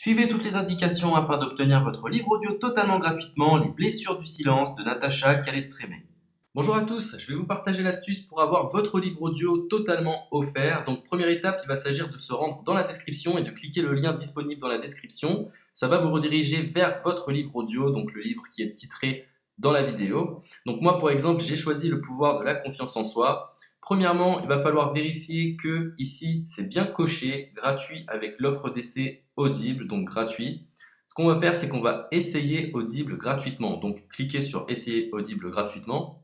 Suivez toutes les indications afin d'obtenir votre livre audio totalement gratuitement, Les blessures du silence de Natacha Calestrémé. Bonjour à tous, je vais vous partager l'astuce pour avoir votre livre audio totalement offert. Donc première étape, il va s'agir de se rendre dans la description et de cliquer le lien disponible dans la description. Ça va vous rediriger vers votre livre audio, donc le livre qui est titré dans la vidéo. Donc moi par exemple, j'ai choisi le pouvoir de la confiance en soi. Premièrement, il va falloir vérifier que ici c'est bien coché, gratuit avec l'offre d'essai Audible, donc gratuit. Ce qu'on va faire, c'est qu'on va essayer Audible gratuitement. Donc cliquez sur essayer Audible gratuitement.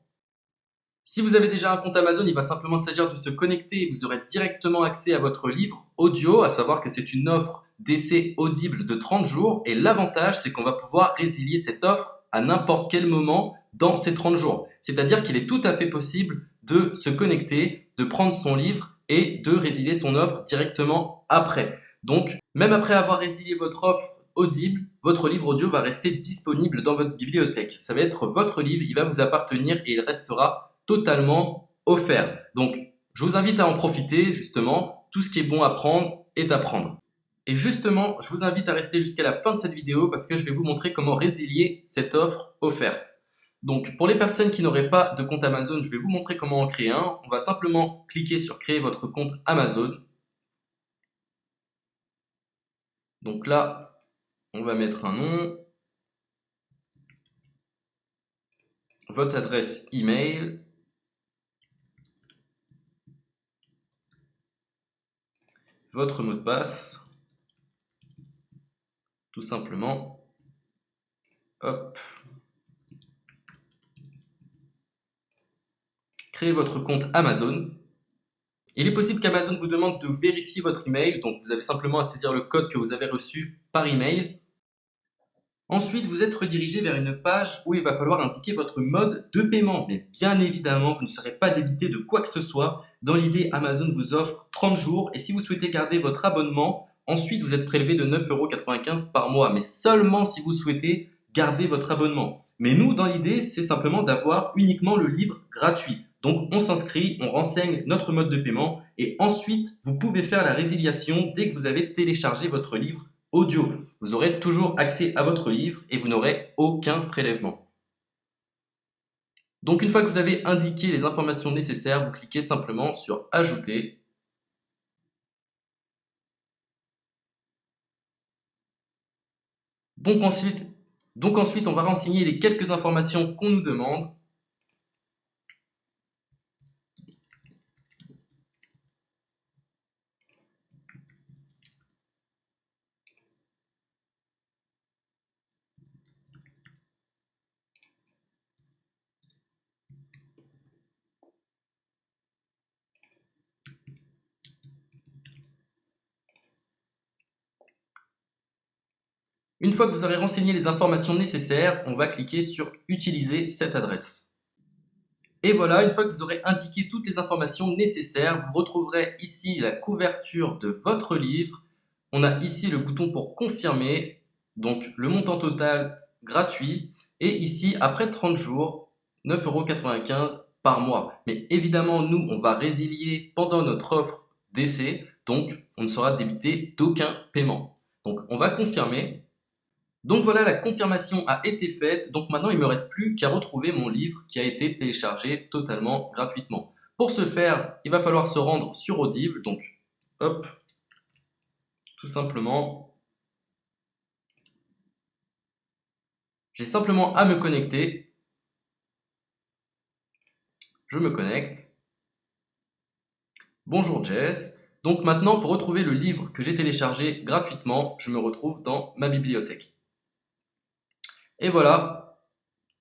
Si vous avez déjà un compte Amazon, il va simplement s'agir de se connecter et vous aurez directement accès à votre livre audio, à savoir que c'est une offre d'essai Audible de 30 jours et l'avantage c'est qu'on va pouvoir résilier cette offre à n'importe quel moment dans ces 30 jours. C'est-à-dire qu'il est tout à fait possible de se connecter, de prendre son livre et de résilier son offre directement après. Donc, même après avoir résilié votre offre Audible, votre livre audio va rester disponible dans votre bibliothèque. Ça va être votre livre, il va vous appartenir et il restera totalement offert. Donc, je vous invite à en profiter, justement. Tout ce qui est bon à prendre est à prendre. Et justement, je vous invite à rester jusqu'à la fin de cette vidéo parce que je vais vous montrer comment résilier cette offre offerte. Donc, pour les personnes qui n'auraient pas de compte Amazon, je vais vous montrer comment en créer un. On va simplement cliquer sur créer votre compte Amazon. Donc là, on va mettre un nom, votre adresse email, votre mot de passe, tout simplement. Hop. Créez votre compte Amazon. Il est possible qu'Amazon vous demande de vérifier votre email, donc vous avez simplement à saisir le code que vous avez reçu par email. Ensuite, vous êtes redirigé vers une page où il va falloir indiquer votre mode de paiement. Mais bien évidemment, vous ne serez pas débité de quoi que ce soit. Dans l'idée, Amazon vous offre 30 jours et si vous souhaitez garder votre abonnement, ensuite vous êtes prélevé de 9,95 € par mois, mais seulement si vous souhaitez garder votre abonnement. Mais nous, dans l'idée, c'est simplement d'avoir uniquement le livre gratuit. Donc on s'inscrit, on renseigne notre mode de paiement et ensuite vous pouvez faire la résiliation dès que vous avez téléchargé votre livre audio. Vous aurez toujours accès à votre livre et vous n'aurez aucun prélèvement. Donc une fois que vous avez indiqué les informations nécessaires, vous cliquez simplement sur Ajouter. Donc ensuite, on va renseigner les quelques informations qu'on nous demande. Une fois que vous aurez renseigné les informations nécessaires, on va cliquer sur Utiliser cette adresse. Et voilà, une fois que vous aurez indiqué toutes les informations nécessaires, vous retrouverez ici la couverture de votre livre. On a ici le bouton pour confirmer, donc le montant total gratuit. Et ici, après 30 jours, 9,95 € par mois. Mais évidemment, nous, on va résilier pendant notre offre d'essai, donc on ne sera débité d'aucun paiement. Donc on va confirmer. Donc voilà, la confirmation a été faite, donc maintenant il ne me reste plus qu'à retrouver mon livre qui a été téléchargé totalement gratuitement. Pour ce faire, il va falloir se rendre sur Audible, donc hop, tout simplement, j'ai simplement à me connecter, je me connecte, bonjour Jess, donc maintenant pour retrouver le livre que j'ai téléchargé gratuitement, je me retrouve dans ma bibliothèque. Et voilà,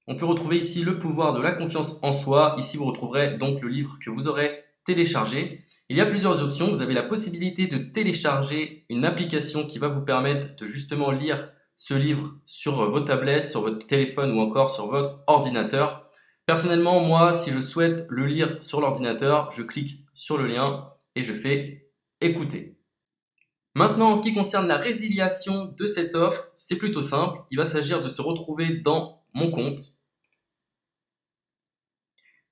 on peut retrouver ici le pouvoir de la confiance en soi. Ici, vous retrouverez donc le livre que vous aurez téléchargé. Il y a plusieurs options. Vous avez la possibilité de télécharger une application qui va vous permettre de justement lire ce livre sur vos tablettes, sur votre téléphone ou encore sur votre ordinateur. Personnellement, moi, si je souhaite le lire sur l'ordinateur, je clique sur le lien et je fais écouter. Maintenant, en ce qui concerne la résiliation de cette offre, c'est plutôt simple. Il va s'agir de se retrouver dans mon compte.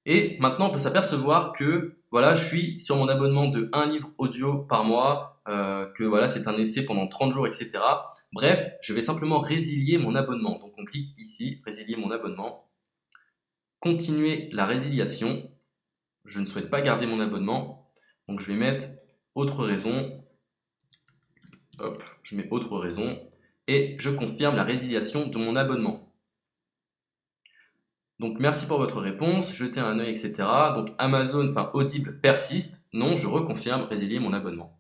Et maintenant, on peut s'apercevoir que voilà, je suis sur mon abonnement de 1 livre audio par mois. que voilà, c'est un essai pendant 30 jours, etc. Bref, je vais simplement résilier mon abonnement. Donc on clique ici, résilier mon abonnement, continuer la résiliation. Je ne souhaite pas garder mon abonnement, donc je vais mettre autre raison. Hop, je mets autre raison et je confirme la résiliation de mon abonnement. Donc merci pour votre réponse, jetez un œil, etc. Donc Amazon, enfin Audible persiste. Non, je reconfirme, résilier mon abonnement.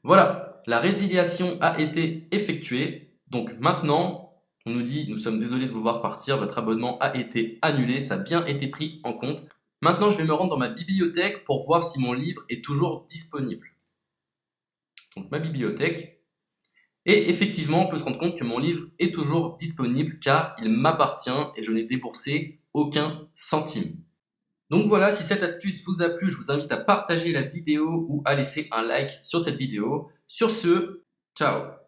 Voilà, la résiliation a été effectuée. Donc maintenant, on nous dit, nous sommes désolés de vous voir partir, votre abonnement a été annulé, ça a bien été pris en compte. Maintenant, je vais me rendre dans ma bibliothèque pour voir si mon livre est toujours disponible. Donc ma bibliothèque. Et effectivement, on peut se rendre compte que mon livre est toujours disponible car il m'appartient et je n'ai déboursé aucun centime. Donc voilà, si cette astuce vous a plu, je vous invite à partager la vidéo ou à laisser un like sur cette vidéo. Sur ce, ciao!